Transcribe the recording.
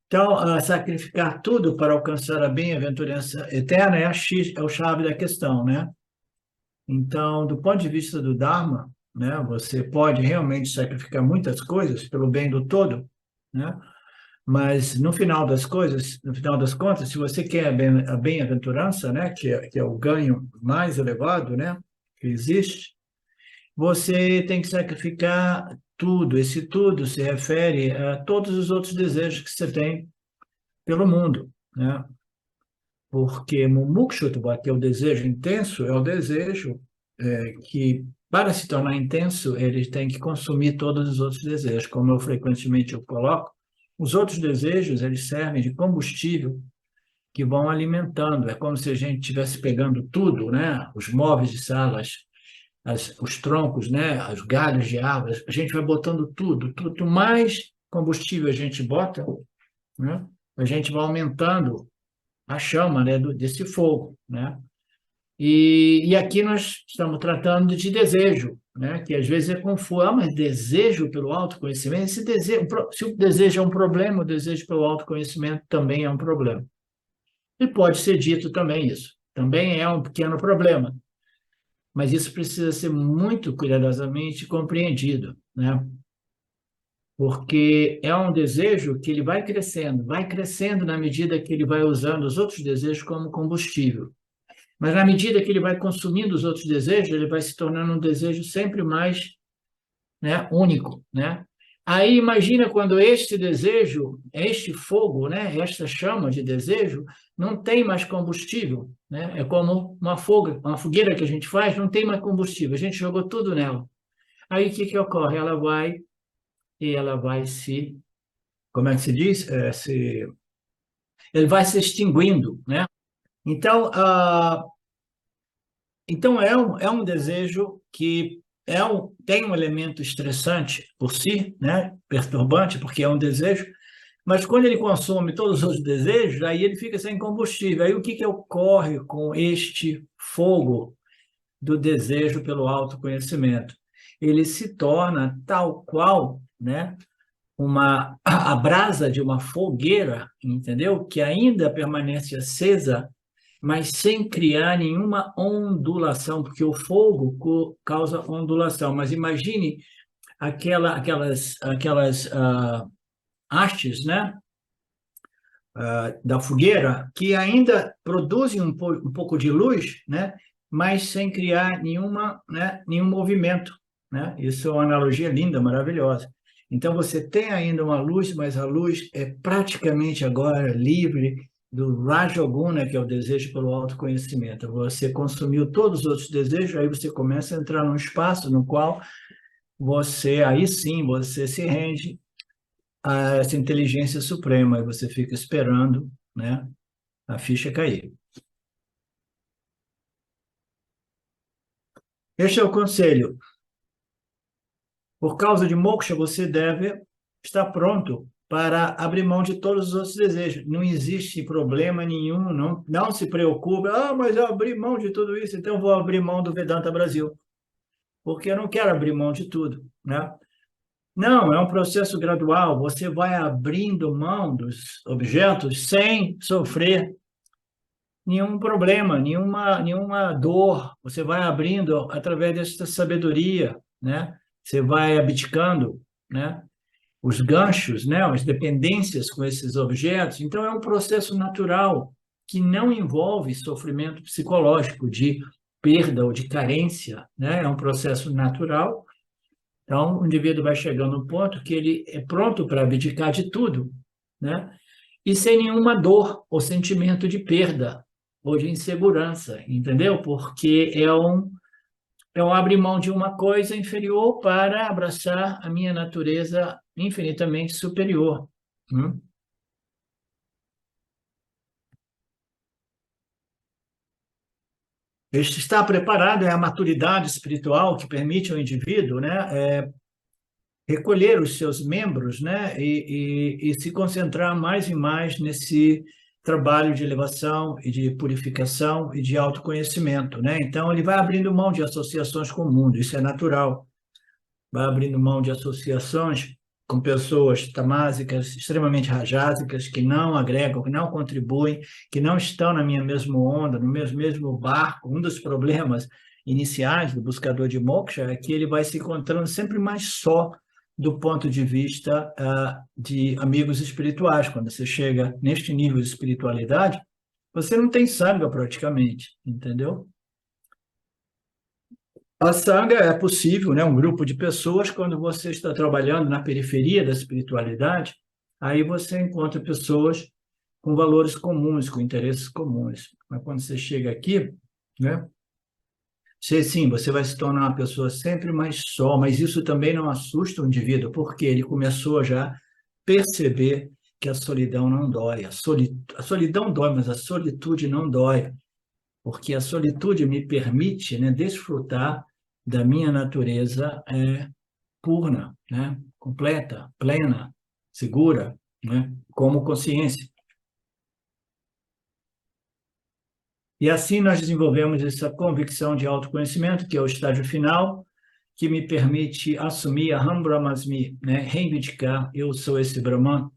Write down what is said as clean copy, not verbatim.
Então, sacrificar tudo para alcançar a bem-aventurança eterna é o chave da questão, né? Então, do ponto de vista do Dharma, né, você pode realmente sacrificar muitas coisas pelo bem do todo, né? Mas no final das coisas, no final das contas, se você quer a bem-aventurança, né, que é o ganho mais elevado, né, que existe, você tem que sacrificar tudo. Esse tudo se refere a todos os outros desejos que você tem pelo mundo, né? Porque mumukshutva, que é o desejo intenso, é o desejo que, para se tornar intenso, ele tem que consumir todos os outros desejos. Como eu frequentemente eu coloco, os outros desejos, eles servem de combustível que vão alimentando. É como se a gente estivesse pegando tudo, né? Os móveis de salas, os troncos, né? Os galhos de árvores, a gente vai botando tudo. Quanto mais combustível a gente bota, né? A gente vai aumentando a chama, né, desse fogo, né? E aqui nós estamos tratando de desejo, né? Que às vezes é confuso. Ah, mas desejo pelo autoconhecimento? Esse desejo, se o desejo é um problema, o desejo pelo autoconhecimento também é um problema. E pode ser dito também isso. Também é um pequeno problema, mas isso precisa ser muito cuidadosamente compreendido, né? Porque é um desejo que ele vai crescendo na medida que ele vai usando os outros desejos como combustível. Mas na medida que ele vai consumindo os outros desejos, ele vai se tornando um desejo sempre mais, né, único, né? Aí imagina quando este desejo, este fogo, né, esta chama de desejo, não tem mais combustível, né? É como uma fogueira que a gente faz, não tem mais combustível, a gente jogou tudo nela. Aí o que que ocorre? Ela vai se, como é que se diz? Ele vai se extinguindo, né? Então, é um desejo que tem um elemento estressante por si, né? Perturbante, porque é um desejo, mas quando ele consome todos os outros desejos, aí ele fica sem combustível. Aí o que que ocorre com este fogo do desejo pelo autoconhecimento? Ele se torna tal qual, né? A brasa de uma fogueira, entendeu? Que ainda permanece acesa, mas sem criar nenhuma ondulação, porque o fogo causa ondulação. Mas imagine aquelas hastes, né, da fogueira, que ainda produzem um pouco de luz, né, mas sem criar nenhum movimento, né? Isso é uma analogia linda, maravilhosa. Então, você tem ainda uma luz, mas a luz é praticamente agora livre do Rajoguna, que é o desejo pelo autoconhecimento. Você consumiu todos os outros desejos, aí você começa a entrar num espaço no qual aí sim, você se rende a essa inteligência suprema, e você fica esperando, né, a ficha cair. Este é o conselho. Por causa de moksha, você deve estar pronto para abrir mão de todos os outros desejos. Não existe problema nenhum, não se preocupe. Ah, mas eu abri mão de tudo isso, então eu vou abrir mão do Vedanta Brasil, porque eu não quero abrir mão de tudo, né? Não, é um processo gradual. Você vai abrindo mão dos objetos sem sofrer nenhum problema, nenhuma dor. Você vai abrindo através dessa sabedoria, né? Você vai abdicando, né? Os ganchos, né? As dependências com esses objetos. Então, é um processo natural que não envolve sofrimento psicológico de perda ou de carência, né? É um processo natural. Então, o indivíduo vai chegando no ponto que ele é pronto para abdicar de tudo, né? E sem nenhuma dor ou sentimento de perda ou de insegurança, entendeu? Porque é um abrir mão de uma coisa inferior para abraçar a minha natureza infinitamente superior. Hum? Este estar preparado é a maturidade espiritual que permite ao indivíduo, né, recolher os seus membros, né, e se concentrar mais e mais nesse trabalho de elevação e de purificação e de autoconhecimento, né? Então ele vai abrindo mão de associações com o mundo, isso é natural. Vai abrindo mão de associações com pessoas tamásicas, extremamente rajásicas, que não agregam, que não contribuem, que não estão na minha mesma onda, no mesmo barco. Um dos problemas iniciais do buscador de moksha é que ele vai se encontrando sempre mais só do ponto de vista de amigos espirituais. Quando você chega neste nível de espiritualidade, você não tem sangha praticamente, entendeu? A sangha é possível, né? Um grupo de pessoas, quando você está trabalhando na periferia da espiritualidade, aí você encontra pessoas com valores comuns, com interesses comuns. Mas quando você chega aqui, né? Sim, você vai se tornar uma pessoa sempre mais só, mas isso também não assusta o indivíduo, porque ele começou já a perceber que a solidão não dói. A solidão dói, mas a solitude não dói, porque a solitude me permite, né, desfrutar da minha natureza purna, né, completa, plena, segura, né, como consciência. E assim nós desenvolvemos essa convicção de autoconhecimento, que é o estágio final, que me permite assumir a Aham Brahmasmi, né, reivindicar, eu sou esse Brahman,